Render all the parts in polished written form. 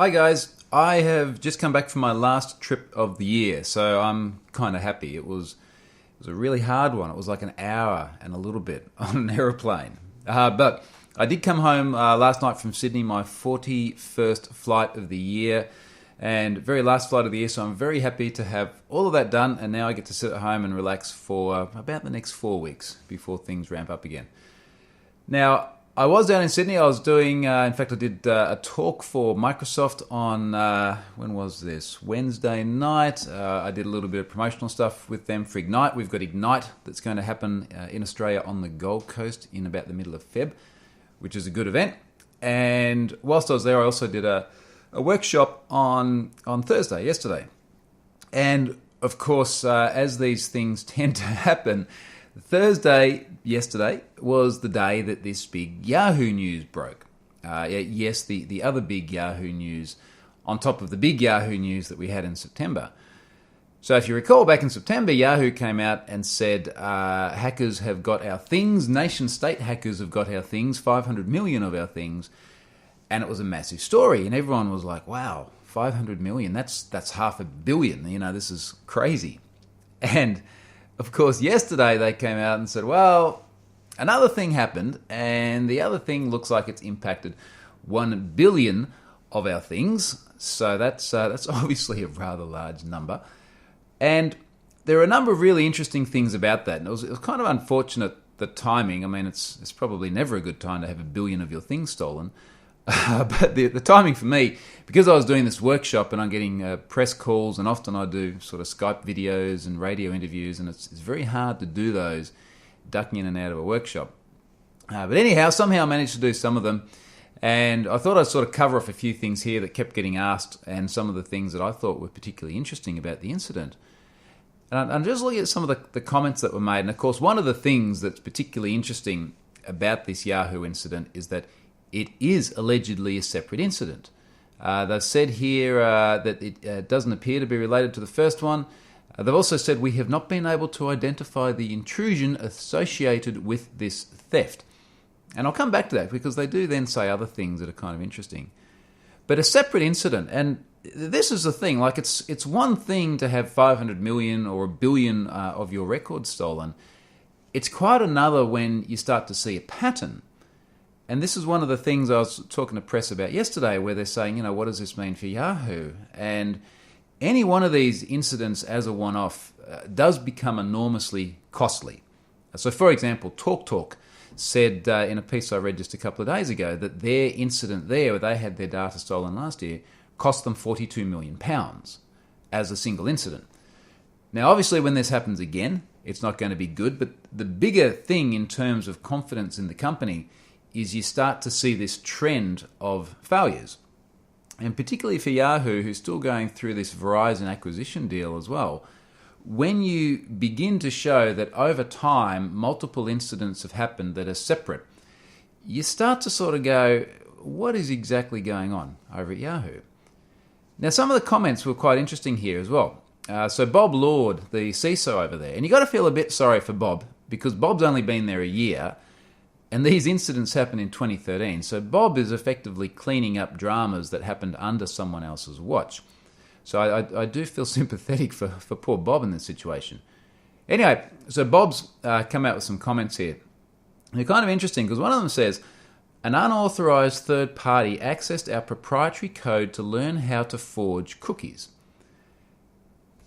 Hi guys, I have just come back from my last trip of the year, so I'm kind of happy. It was a really hard one. It was like an hour and a little bit on an aeroplane. But I did come home last night from Sydney, my 41st flight of the year, and very last flight of the year, so I'm very happy to have all of that done, and now I get to sit at home and relax for about the next 4 weeks before things ramp up again. Now, I was down in Sydney. I was doing, in fact, I did a talk for Microsoft on, when was this? Wednesday night. I did a little bit of promotional stuff with them for Ignite. We've got Ignite that's going to happen in Australia on the Gold Coast in about the middle of Feb, which is a good event. And whilst I was there, I also did a workshop on Thursday, yesterday. And, of course, as these things tend to happen, Thursday, yesterday, was the day that this big Yahoo news broke. Yes, the other big Yahoo news on top of the big Yahoo news that we had in September. So if you recall, back in September, Yahoo came out and said, hackers have got our things, nation-state hackers have got our things, 500 million of our things, and it was a massive story, and everyone was like, wow, 500 million, that's $500 million, this is crazy. And of course, yesterday they came out and said, well, another thing happened, and the other thing looks like it's impacted 1 billion of our things. So that's obviously a rather large number. And there are a number of really interesting things about that. And it was kind of unfortunate, the timing. I mean, it's probably never a good time to have 1 billion of your things stolen. But the timing for me, because I was doing this workshop and I'm getting press calls, and often I do sort of Skype videos and radio interviews, and it's very hard to do those ducking in and out of a workshop. But anyhow, somehow I managed to do some of them, and I thought I'd sort of cover off a few things here that kept getting asked, and some of the things that I thought were particularly interesting about the incident. And I'm just looking at some of the comments that were made, and of course one of the things that's particularly interesting about this Yahoo incident is that it is allegedly a separate incident. They've said here that it doesn't appear to be related to the first one. They've also said we have not been able to identify the intrusion associated with this theft. And I'll come back to that because they do then say other things that are kind of interesting. But a separate incident, and this is the thing, like it's one thing to have 500 million or 1 billion of your records stolen. It's quite another when you start to see a pattern. And this is one of the things I was talking to press about yesterday, where they're saying, what does this mean for Yahoo? And any one of these incidents as a one-off does become enormously costly. So, for example, TalkTalk said in a piece I read just a couple of days ago that their incident there, where they had their data stolen last year, cost them £42 million as a single incident. Now, obviously, when this happens again, it's not going to be good, but the bigger thing in terms of confidence in the company is you start to see this trend of failures. And particularly for Yahoo, who's still going through this Verizon acquisition deal as well, when you begin to show that over time multiple incidents have happened that are separate, you start to sort of go, what is exactly going on over at Yahoo? Now, some of the comments were quite interesting here as well. So Bob Lord, the CISO over there, and you got to feel a bit sorry for Bob, because Bob's only been there a year, and these incidents happened in 2013. So Bob is effectively cleaning up dramas that happened under someone else's watch. So I do feel sympathetic for poor Bob in this situation. Anyway, so Bob's come out with some comments here. They're kind of interesting because one of them says, an unauthorized third party accessed our proprietary code to learn how to forge cookies.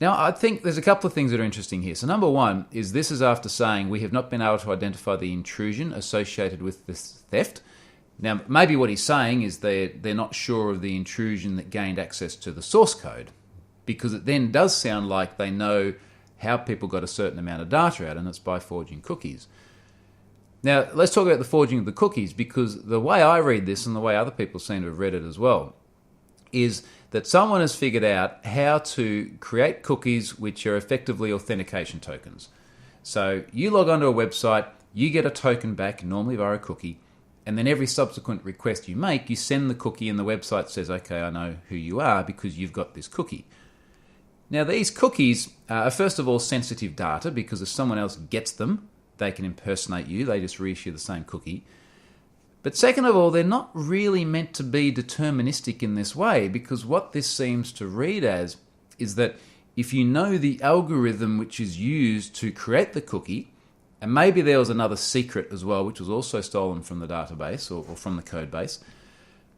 Now, I think there's a couple of things that are interesting here. So number one is this is after saying we have not been able to identify the intrusion associated with this theft. Now, maybe what he's saying is they're not sure of the intrusion that gained access to the source code, because it then does sound like they know how people got a certain amount of data out, and it's by forging cookies. Now, let's talk about the forging of the cookies, because the way I read this, and the way other people seem to have read it as well, is that someone has figured out how to create cookies which are effectively authentication tokens. So you log onto a website, you get a token back, normally via a cookie, and then every subsequent request you make, you send the cookie and the website says, okay, I know who you are because you've got this cookie. Now, these cookies are first of all sensitive data, because if someone else gets them, they can impersonate you. They just reissue the same cookie. But second of all, they're not really meant to be deterministic in this way, because what this seems to read as is that if you know the algorithm which is used to create the cookie, and maybe there was another secret as well, which was also stolen from the database or from the code base,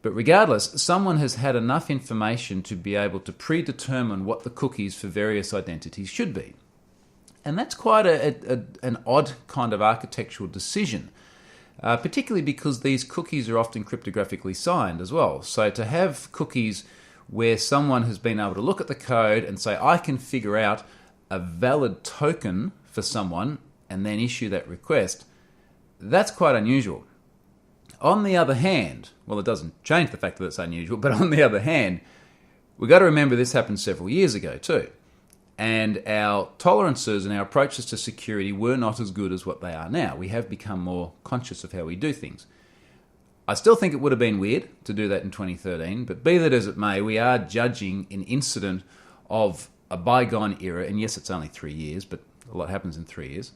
but regardless, someone has had enough information to be able to predetermine what the cookies for various identities should be. And that's quite an odd kind of architectural decision, particularly because these cookies are often cryptographically signed as well. So to have cookies where someone has been able to look at the code and say, I can figure out a valid token for someone and then issue that request, that's quite unusual. On the other hand, well, it doesn't change the fact that it's unusual, but on the other hand, we've got to remember this happened several years ago too. And our tolerances and our approaches to security were not as good as what they are now. We have become more conscious of how we do things. I still think it would have been weird to do that in 2013, but be that as it may, we are judging an incident of a bygone era, and yes, it's only 3 years, but a lot happens in 3 years.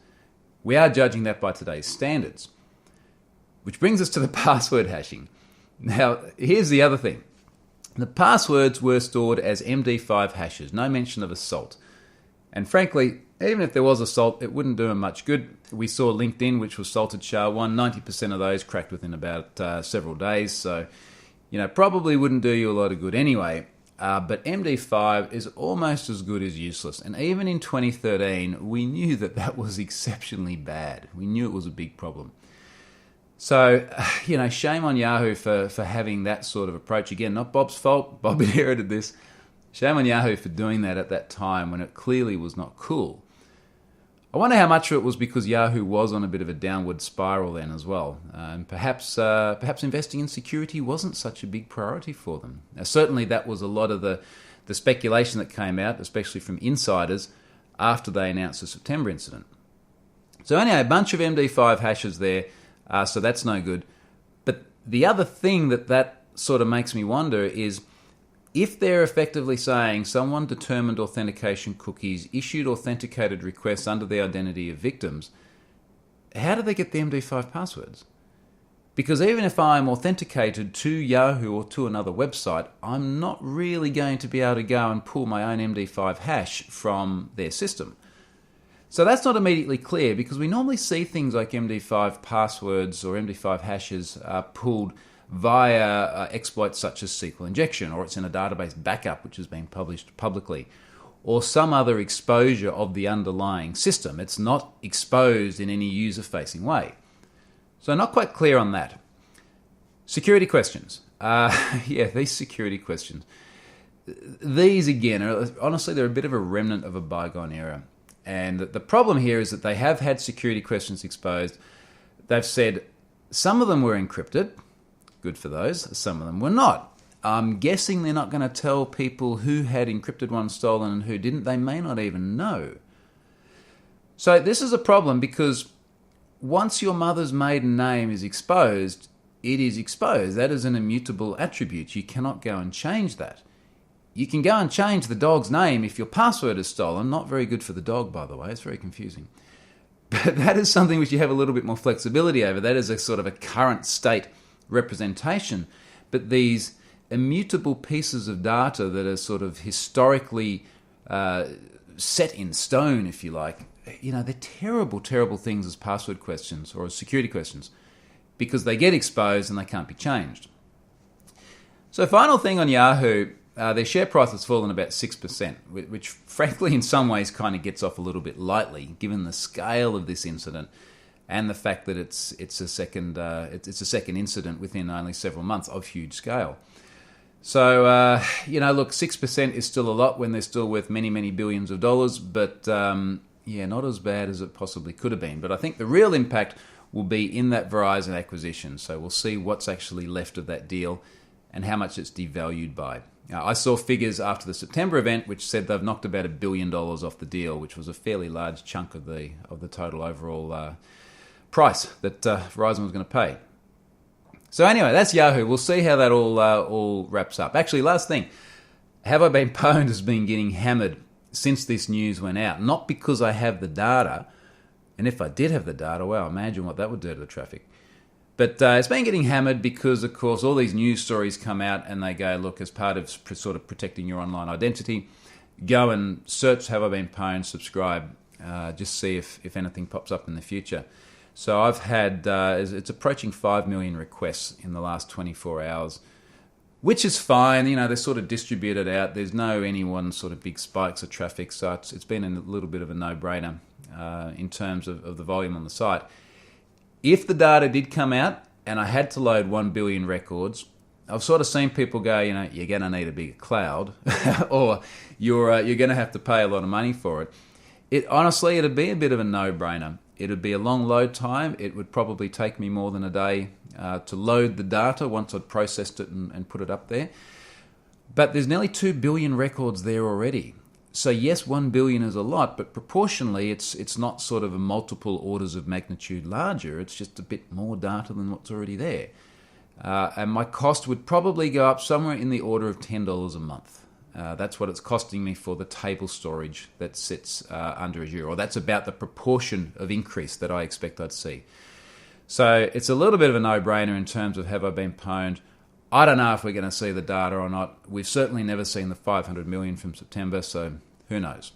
We are judging that by today's standards. Which brings us to the password hashing. Now, here's the other thing. The passwords were stored as MD5 hashes, no mention of assault. And frankly, even if there was assault, it wouldn't do them much good. We saw LinkedIn, which was salted SHA-1, 90% of those cracked within about several days. So, probably wouldn't do you a lot of good anyway. But MD5 is almost as good as useless. And even in 2013, we knew that was exceptionally bad. We knew it was a big problem. So, shame on Yahoo for having that sort of approach. Again, not Bob's fault. Bob inherited this. Shame on Yahoo for doing that at that time when it clearly was not cool. I wonder how much of it was because Yahoo was on a bit of a downward spiral then as well. And perhaps investing in security wasn't such a big priority for them. Now, certainly that was a lot of the speculation that came out, especially from insiders, after they announced the September incident. So anyway, a bunch of MD5 hashes there. So that's no good. But the other thing that sort of makes me wonder is if they're effectively saying someone determined authentication cookies issued authenticated requests under the identity of victims, how do they get the MD5 passwords? Because even if I'm authenticated to Yahoo or to another website, I'm not really going to be able to go and pull my own MD5 hash from their system. So that's not immediately clear because we normally see things like MD5 passwords or MD5 hashes pulled via exploits such as SQL injection, or it's in a database backup which has been published publicly, or some other exposure of the underlying system. It's not exposed in any user-facing way. So not quite clear on that. Security questions. These security questions. These, again, honestly, they're a bit of a remnant of a bygone era. And the problem here is that they have had security questions exposed. They've said some of them were encrypted. Good for those. Some of them were not. I'm guessing they're not going to tell people who had encrypted ones stolen and who didn't. They may not even know. So this is a problem because once your mother's maiden name is exposed, it is exposed. That is an immutable attribute. You cannot go and change that. You can go and change the dog's name if your password is stolen. Not very good for the dog, by the way. It's very confusing. But that is something which you have a little bit more flexibility over. That is a sort of a current state representation. But these immutable pieces of data that are sort of historically set in stone, if you like, they're terrible, terrible things as password questions or as security questions because they get exposed and they can't be changed. So final thing on Yahoo, their share price has fallen about 6%, which frankly in some ways kind of gets off a little bit lightly given the scale of this incident and the fact that it's a second incident within only several months of huge scale. So, look, 6% is still a lot when they're still worth many, many billions of dollars, but not as bad as it possibly could have been. But I think the real impact will be in that Verizon acquisition. So we'll see what's actually left of that deal and how much it's devalued by. I saw figures after the September event which said they've knocked about $1 billion off the deal, which was a fairly large chunk of the total overall price that Verizon was going to pay. So anyway, that's Yahoo. We'll see how that all wraps up. Actually, last thing, Have I Been Pwned has been getting hammered since this news went out. Not because I have the data, and if I did have the data, wow, imagine what that would do to the traffic. But it's been getting hammered because, of course, all these news stories come out and they go, look, as part of sort of protecting your online identity, go and search Have I Been Pwned, subscribe, just see if anything pops up in the future. So I've had, it's approaching 5 million requests in the last 24 hours, which is fine. You know, they're sort of distributed out. There's no any one sort of big spikes of traffic, so it's been a little bit of a no-brainer in terms of the volume on the site. If the data did come out and I had to load 1 billion records, I've sort of seen people go, you know, you're going to need a bigger cloud or you're going to have to pay a lot of money for it. Honestly, it'd be a bit of a no-brainer. It'd be a long load time. It would probably take me more than a day to load the data once I'd processed it and put it up there. But there's nearly 2 billion records there already. So yes, 1 billion is a lot, but proportionally it's not sort of a multiple orders of magnitude larger. It's just a bit more data than what's already there. And my cost would probably go up somewhere in the order of $10 a month. That's what it's costing me for the table storage that sits under Azure, or that's about the proportion of increase that I expect I'd see. So it's a little bit of a no-brainer in terms of have I been pwned. I don't know if we're going to see the data or not. We've certainly never seen the 500 million from September, so who knows?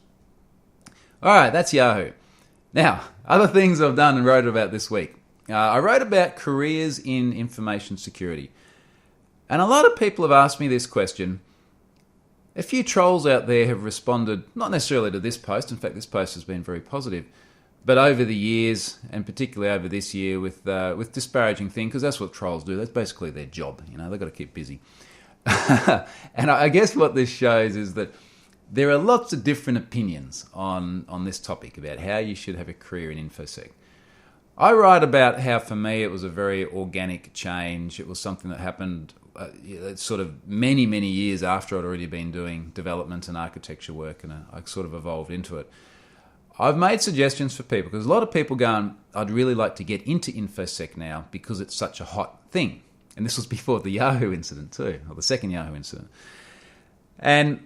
All right, that's Yahoo. Now, other things I've done and wrote about this week. I wrote about careers in information security. And a lot of people have asked me this question. A few trolls out there have responded, not necessarily to this post, in fact this post has been very positive, but over the years, and particularly over this year, with disparaging things, because that's what trolls do. That's basically their job. You know, they've got to keep busy. And I guess what this shows is that there are lots of different opinions on this topic about how you should have a career in InfoSec. I write about how, for me, it was a very organic change. It was something that happened sort of many, many years after I'd already been doing development and architecture work, and I sort of evolved into it. I've made suggestions for people, because a lot of people going, I'd really like to get into InfoSec now because it's such a hot thing. And this was before the Yahoo incident too, or the second Yahoo incident. And,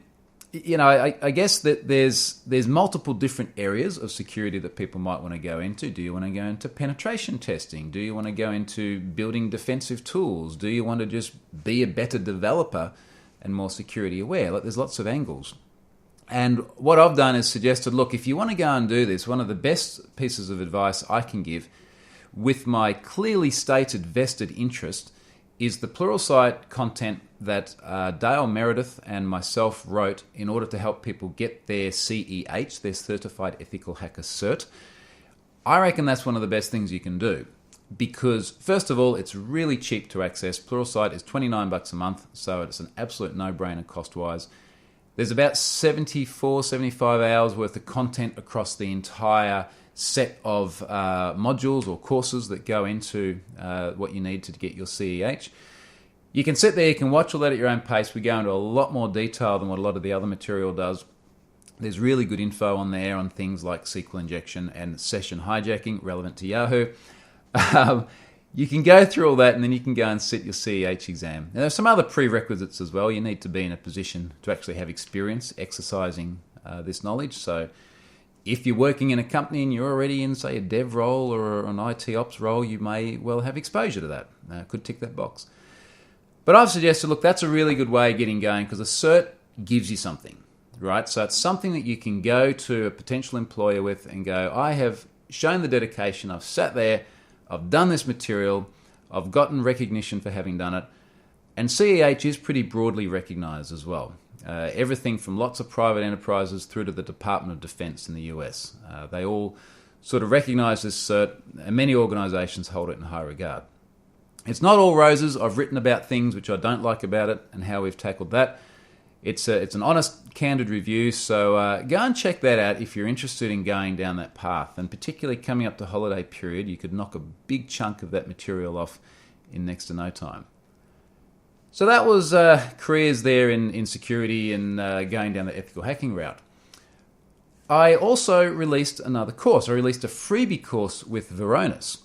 you know, I guess that there's multiple different areas of security that people might want to go into. Do you want to go into penetration testing? Do you want to go into building defensive tools? Do you want to just be a better developer and more security aware? Like, there's lots of angles. And what I've done is suggested, look, if you want to go and do this, one of the best pieces of advice I can give with my clearly stated vested interest is the Pluralsight content that Dale Meredith and myself wrote in order to help people get their CEH, their Certified Ethical Hacker Cert. I reckon that's one of the best things you can do because, first of all, it's really cheap to access. Pluralsight is $29 a month, so it's an absolute no-brainer cost-wise. There's about 74, 75 hours worth of content across the entire set of modules or courses that go into what you need to get your CEH. You can sit there, you can watch all that at your own pace. We go into a lot more detail than what a lot of the other material does. There's really good info on there on things like SQL injection and session hijacking, relevant to Yahoo. You can go through all that and then you can go and sit your CEH exam. Now, there's some other prerequisites as well. You need to be in a position to actually have experience exercising this knowledge. So if you're working in a company and you're already in, say, a dev role or an IT ops role, you may well have exposure to that. Could tick that box. But I've suggested, look, that's a really good way of getting going because a cert gives you something, right? So it's something that you can go to a potential employer with and go, I have shown the dedication, I've sat there, I've done this material, I've gotten recognition for having done it, and CEH is pretty broadly recognised as well. Everything from lots of private enterprises through to the Department of Defense in the US. They all sort of recognise this cert, and many organisations hold it in high regard. It's not all roses. I've written about things which I don't like about it and how we've tackled that. It's an honest, candid review, so go and check that out if you're interested in going down that path. And particularly coming up to holiday period, you could knock a big chunk of that material off in next to no time. So that was careers there in security and going down the ethical hacking route. I also released another course. I released a freebie course with Varonis.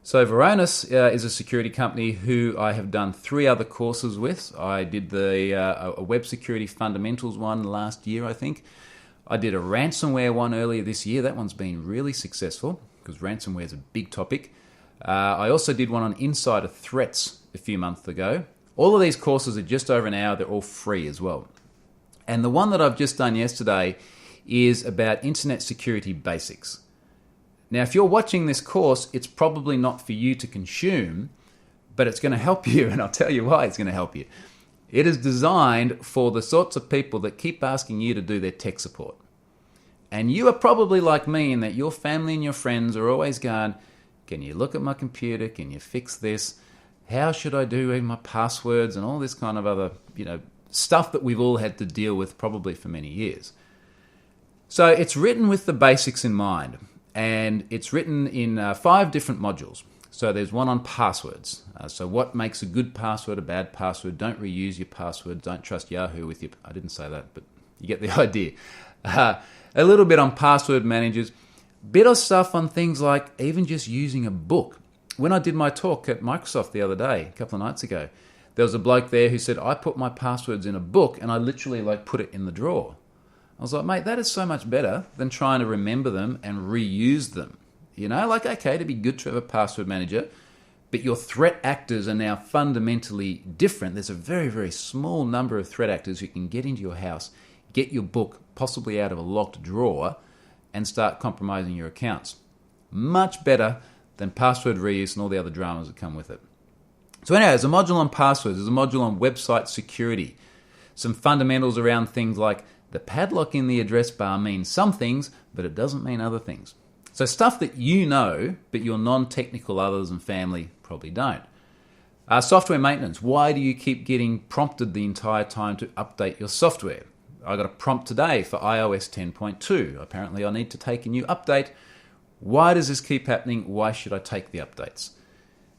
So Varonis is a security company who I have done 3 other courses with. I did a web security fundamentals one last year, I think. I did a ransomware one earlier this year. That one's been really successful because ransomware is a big topic. I also did one on insider threats a few months ago. All of these courses are just over an hour. They're all free as well. And the one that I've just done yesterday is about internet security basics. Now, if you're watching this course, it's probably not for you to consume, but it's going to help you, and I'll tell you why it's going to help you. It is designed for the sorts of people that keep asking you to do their tech support. And you are probably like me in that your family and your friends are always going, can you look at my computer? Can you fix this? How should I do my passwords? And all this kind of other, stuff that we've all had to deal with probably for many years. So it's written with the basics in mind. And it's written in 5 different modules. So there's one on passwords. So what makes a good password a bad password? Don't reuse your password. Don't trust Yahoo with your... I didn't say that, but you get the idea. A little bit on password managers. Bit of stuff on things like even just using a book. When I did my talk at Microsoft the other day, a couple of nights ago, there was a bloke there who said, I put my passwords in a book and I literally put it in the drawer. I was like, mate, that is so much better than trying to remember them and reuse them. Okay, to be good to have a password manager, but your threat actors are now fundamentally different. There's a very, very small number of threat actors who can get into your house, get your book possibly out of a locked drawer, and start compromising your accounts. Much better than password reuse and all the other dramas that come with it. So anyway, there's a module on passwords. There's a module on website security. Some fundamentals around things like the padlock in the address bar means some things, but it doesn't mean other things. So stuff that you know, but your non-technical others and family probably don't. Software maintenance. Why do you keep getting prompted the entire time to update your software? I got a prompt today for iOS 10.2. Apparently I need to take a new update. Why does this keep happening? Why should I take the updates?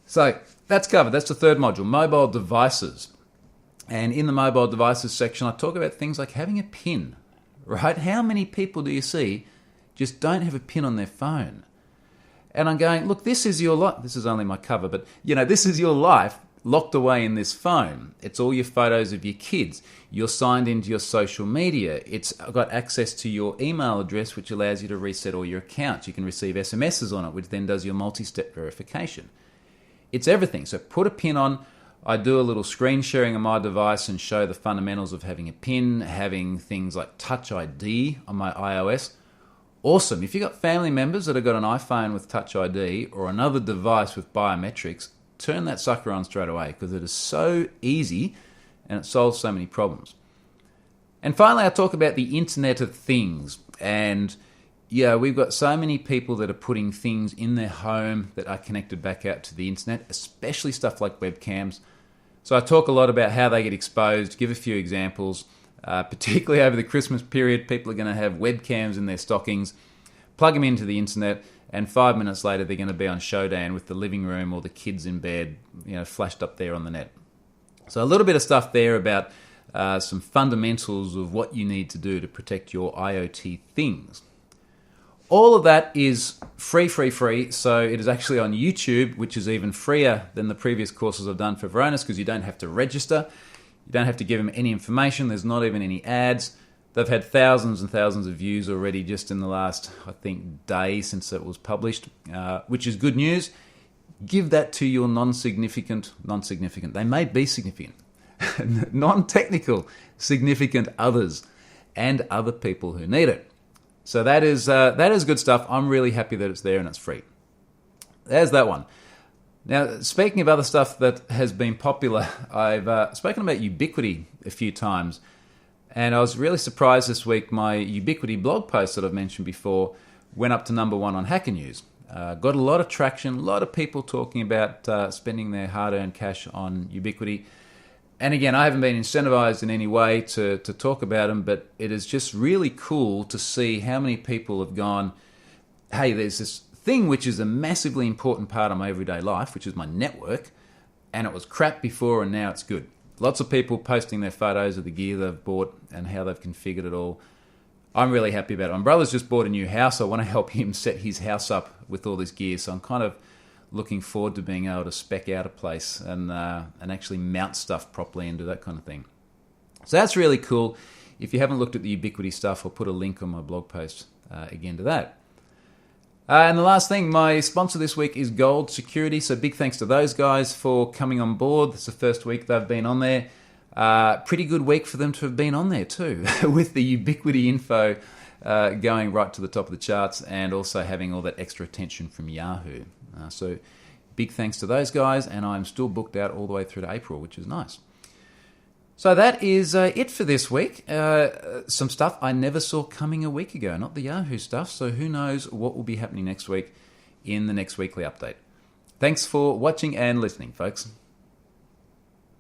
So that's covered. That's the third module, mobile devices. And in the mobile devices section, I talk about things like having a PIN, right? How many people do you see just don't have a PIN on their phone? And I'm going, look, this is your life. This is only my cover, but this is your life locked away in this phone. It's all your photos of your kids. You're signed into your social media. It's got access to your email address, which allows you to reset all your accounts. You can receive SMSs on it, which then does your multi-step verification. It's everything. So put a PIN on. I do a little screen sharing on my device and show the fundamentals of having a PIN, having things like Touch ID on my iOS. Awesome. If you've got family members that have got an iPhone with Touch ID or another device with biometrics, turn that sucker on straight away because it is so easy and it solves so many problems. And finally, I talk about the Internet of Things. And we've got so many people that are putting things in their home that are connected back out to the internet, especially stuff like webcams. So I talk a lot about how they get exposed, give a few examples. Particularly over the Christmas period, people are going to have webcams in their stockings, plug them into the internet, and 5 minutes later they're going to be on Showdown with the living room or the kids in bed, flashed up there on the net. So a little bit of stuff there about some fundamentals of what you need to do to protect your IoT things. All of that is free. So it is actually on YouTube, which is even freer than the previous courses I've done for Varonis because you don't have to register. You don't have to give them any information. There's not even any ads. They've had thousands and thousands of views already just in the last, day since it was published, which is good news. Give that to your non-significant. They may be significant. Non-technical, significant others and other people who need it. So that is good stuff. I'm really happy that it's there and it's free. There's that one. Now, speaking of other stuff that has been popular, I've spoken about Ubiquity a few times, and I was really surprised this week my Ubiquity blog post that I've mentioned before went up to number 1 on Hacker News. Got a lot of traction, a lot of people talking about spending their hard-earned cash on Ubiquity. And again, I haven't been incentivized in any way to talk about them, but it is just really cool to see how many people have gone, hey, there's this thing which is a massively important part of my everyday life, which is my network, and it was crap before and now it's good. Lots of people posting their photos of the gear they've bought and how they've configured it all. I'm really happy about it. My brother's just bought a new house. I want to help him set his house up with all this gear, so I'm kind of looking forward to being able to spec out a place and actually mount stuff properly and do that kind of thing. So that's really cool. If you haven't looked at the Ubiquity stuff, I'll put a link on my blog post again to that. And the last thing, my sponsor this week is Gold Security. So big thanks to those guys for coming on board. It's the first week they've been on there. Pretty good week for them to have been on there too, with the Ubiquity info going right to the top of the charts and also having all that extra attention from Yahoo. So big thanks to those guys, and I'm still booked out all the way through to April, which is nice. So that is it for this week. Some stuff I never saw coming a week ago, not the Yahoo stuff, so who knows what will be happening next week in the next weekly update. Thanks for watching and listening, folks.